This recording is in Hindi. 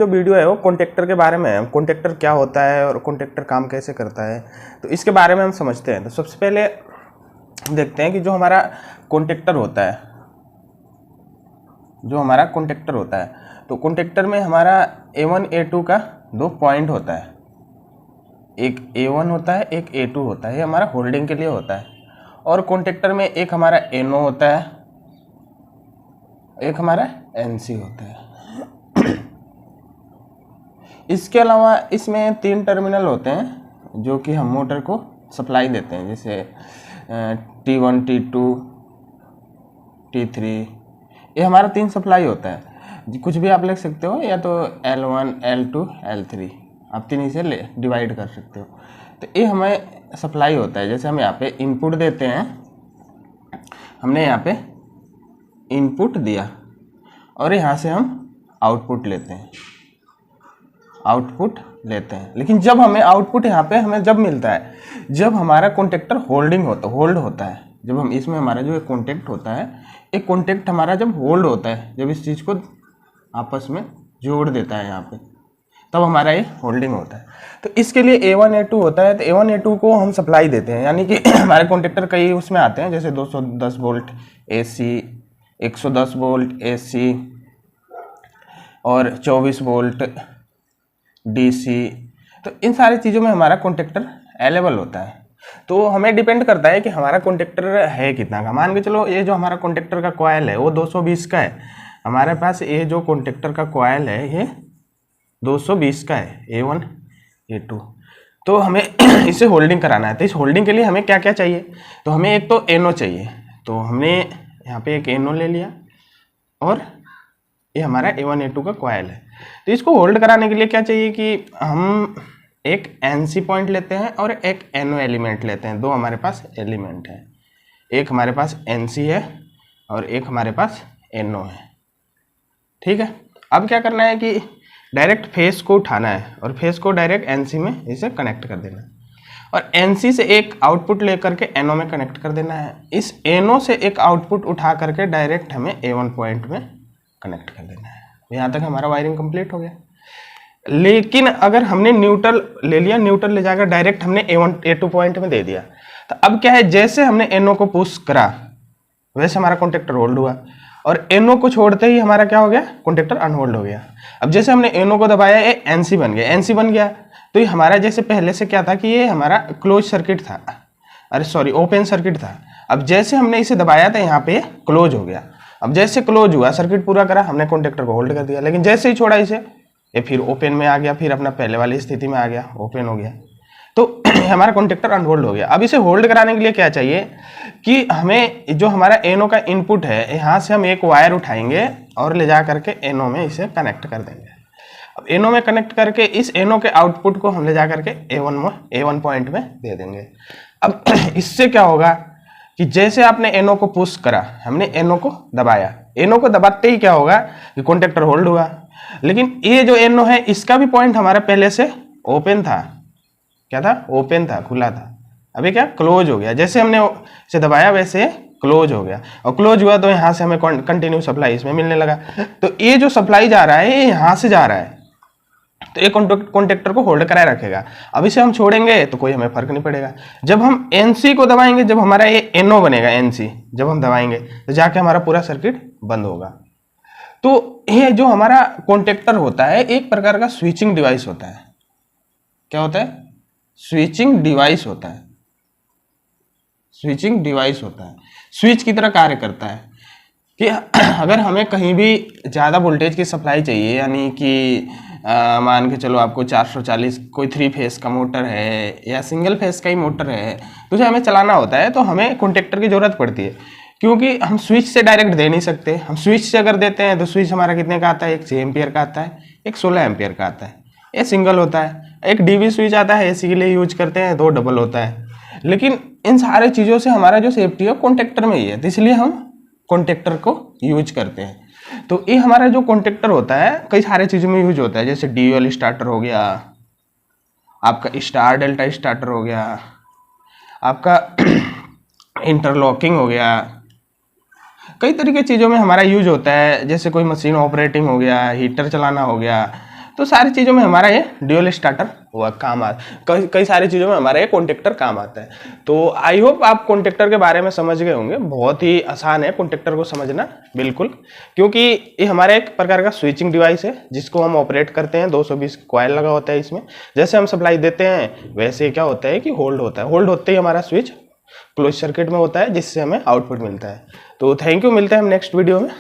जो वीडियो है वो कॉन्टेक्टर के बारे में है। कॉन्टेक्टर क्या होता है और कॉन्टेक्टर काम कैसे करता है, तो इसके बारे में हम समझते हैं। तो सबसे पहले देखते हैं कि जो हमारा कॉन्टेक्टर होता है, तो कॉन्टेक्टर में हमारा A1 A2 का दो पॉइंट होता है, एक A1 होता है, एक A2 होता है। ये हमारा होल्डिंग के लिए होता है। और कॉन्टेक्टर में एक हमारा NO होता है, एक हमारा NC होता है। इसके अलावा इसमें 3 टर्मिनल होते हैं जो कि हम मोटर को सप्लाई देते हैं, जैसे T1 T2 T3, ये हमारा 3 सप्लाई होता है। कुछ भी आप लिख सकते हो, या तो L1 L2 L3, आप 3 से डिवाइड कर सकते हो। तो ये हमें सप्लाई होता है। जैसे हम यहाँ पे इनपुट देते हैं, हमने यहाँ पे इनपुट दिया और यहाँ से हम आउटपुट लेते हैं, लेकिन जब हमें आउटपुट यहाँ पे हमें जब मिलता है जब हमारा कॉन्टेक्टर होल्ड होता है। जब हम इसमें हमारा जो एक कॉन्टेक्ट होता है, एक कॉन्टेक्ट हमारा जब होल्ड होता है, जब इस चीज़ को आपस में जोड़ देता है यहाँ पे, तब हमारा ये होल्डिंग होता है। तो इसके लिए A1 A2 होता है। तो A1 A2 को हम सप्लाई देते हैं, यानी कि हमारे कॉन्टेक्टर कई उसमें आते हैं, जैसे 210 वोल्ट AC, 110 वोल्ट AC और 24 वोल्ट DC। तो इन सारी चीज़ों में हमारा कॉन्टेक्टर अवेलेबल होता है। तो हमें डिपेंड करता है कि हमारा कॉन्टेक्टर है कितना का। मान के चलो ये जो हमारा कॉन्टेक्टर का कॉयल है वो 220 का है हमारे पास। ये जो कॉन्टेक्टर का कॉयल है ये 220 का है, A1 A2। तो हमें इसे होल्डिंग कराना है। तो इस होल्डिंग के लिए हमें क्या क्या चाहिए, तो हमें एक तो NO चाहिए। तो हमने यहाँ पे एक NO ले लिया और ये हमारा A1 A2 का कॉयल है। तो इसको होल्ड कराने के लिए क्या चाहिए कि हम एक NC पॉइंट लेते हैं और एक NO एलिमेंट लेते हैं। दो हमारे पास एलिमेंट है, एक हमारे पास NC है और एक हमारे पास NO है। ठीक है, अब क्या करना है कि डायरेक्ट फेस को उठाना है और फेस को डायरेक्ट NC में इसे कनेक्ट कर देना है और NC से एक आउटपुट लेकर के NO में कनेक्ट कर देना है। इस NO से एक आउटपुट उठा करके डायरेक्ट हमें A1 पॉइंट में कनेक्ट कर देना है। यहाँ तक हमारा वायरिंग कंप्लीट हो गया। लेकिन अगर हमने न्यूट्रल ले लिया, न्यूट्रल ले जाकर डायरेक्ट हमने A1 A2 पॉइंट में दे दिया, तो अब क्या है, जैसे हमने NO को पुश करा वैसे हमारा कॉन्टेक्टर होल्ड हुआ और NO को छोड़ते ही हमारा क्या हो गया, कॉन्टेक्टर अनहोल्ड हो गया। अब जैसे हमने NO को दबाया, ये NC बन गया, NC बन गया। तो ये हमारा जैसे पहले से क्या था कि ये हमारा क्लोज सर्किट था, ओपन सर्किट था। अब जैसे हमने इसे दबाया था यहाँ पे क्लोज हो गया। अब जैसे क्लोज हुआ, सर्किट पूरा करा, हमने कॉन्टेक्टर को होल्ड कर दिया। लेकिन जैसे ही छोड़ा इसे, ये फिर ओपन में आ गया, फिर अपना पहले वाली स्थिति में आ गया, ओपन हो गया। तो हमारा कॉन्टेक्टर अनहोल्ड हो गया। अब इसे होल्ड कराने के लिए क्या चाहिए कि हमें जो हमारा NO का इनपुट है, यहाँ से हम एक वायर उठाएंगे और ले जा करके NO में इसे कनेक्ट कर देंगे। अब NO में कनेक्ट करके इस NO के आउटपुट को हम ले जा करके A1 पॉइंट में दे देंगे। अब इससे क्या होगा कि जैसे आपने NO को पुश करा, हमने NO को दबाया, NO को दबाते ही क्या होगा कि कॉन्टेक्टर होल्ड हुआ। लेकिन ये जो NO है इसका भी पॉइंट हमारा पहले से ओपन था। क्या था, ओपन था, खुला था। अभी क्या, क्लोज हो गया। जैसे हमने इसे दबाया वैसे क्लोज हो गया, और क्लोज हुआ तो यहाँ से हमें कंटिन्यू सप्लाई इसमें मिलने लगा। तो ये जो सप्लाई जा रहा है ये यहाँ से जा रहा है, तो ये कॉन्टेक्टर को होल्ड कराए रखेगा। अब इसे हम छोड़ेंगे तो कोई हमें फर्क नहीं पड़ेगा। जब हम NC को दबाएंगे, जब हमारा ये NO बनेगा, NC जब हम दबाएंगे तो जाके हमारा पूरा सर्किट बंद होगा। तो ये जो हमारा कॉन्टेक्टर होता है एक प्रकार का स्विचिंग डिवाइस होता है। क्या होता है, स्विचिंग डिवाइस होता है। स्विचिंग डिवाइस होता है, स्विच की तरह कार्य करता है कि अगर हमें कहीं भी ज़्यादा वोल्टेज की सप्लाई चाहिए, यानी कि मान के चलो आपको 440 कोई 3 फेस का मोटर है या सिंगल फेस का ही मोटर है, तो उसे हमें चलाना होता है, तो हमें कॉन्टेक्टर की ज़रूरत पड़ती है। क्योंकि हम स्विच से डायरेक्ट दे नहीं सकते। हम स्विच से अगर देते हैं तो स्विच हमारा कितने का आता है, एक 6 एम्पियर का आता है, एक 16 एम्पियर का आता है। ये सिंगल होता है। एक DB स्विच आता है, AC के लिए यूज करते हैं, 2 डबल होता है। लेकिन इन सारे चीज़ों से हमारा जो सेफ्टी है कॉन्टेक्टर में ही है, तो इसलिए हम कॉन्टेक्टर को यूज करते हैं। तो ये हमारा जो कॉन्टेक्टर होता है कई सारे चीज़ों में यूज होता है, जैसे ड्यूअल स्टार्टर हो गया, आपका स्टार डेल्टा स्टार्टर हो गया, आपका इंटरलॉकिंग हो गया, कई तरीके चीज़ों में हमारा यूज होता है। जैसे कोई मशीन ऑपरेटिंग हो गया, हीटर चलाना हो गया, तो सारी चीज़ों में हमारा ये ड्यूल स्टार्टर हुआ काम कई सारी चीज़ों में हमारा ये कॉन्टेक्टर काम आता है। तो आई होप आप कॉन्टेक्टर के बारे में समझ गए होंगे। बहुत ही आसान है कॉन्टेक्टर को समझना, बिल्कुल, क्योंकि ये हमारा एक प्रकार का स्विचिंग डिवाइस है जिसको हम ऑपरेट करते हैं। 220 कॉइल लगा होता है इसमें, जैसे हम सप्लाई देते हैं वैसे क्या होता है कि होल्ड होता है। होल्ड होते ही हमारा स्विच क्लोज सर्किट में होता है जिससे हमें आउटपुट मिलता है। तो थैंक यू, मिलते हैं हम नेक्स्ट वीडियो में।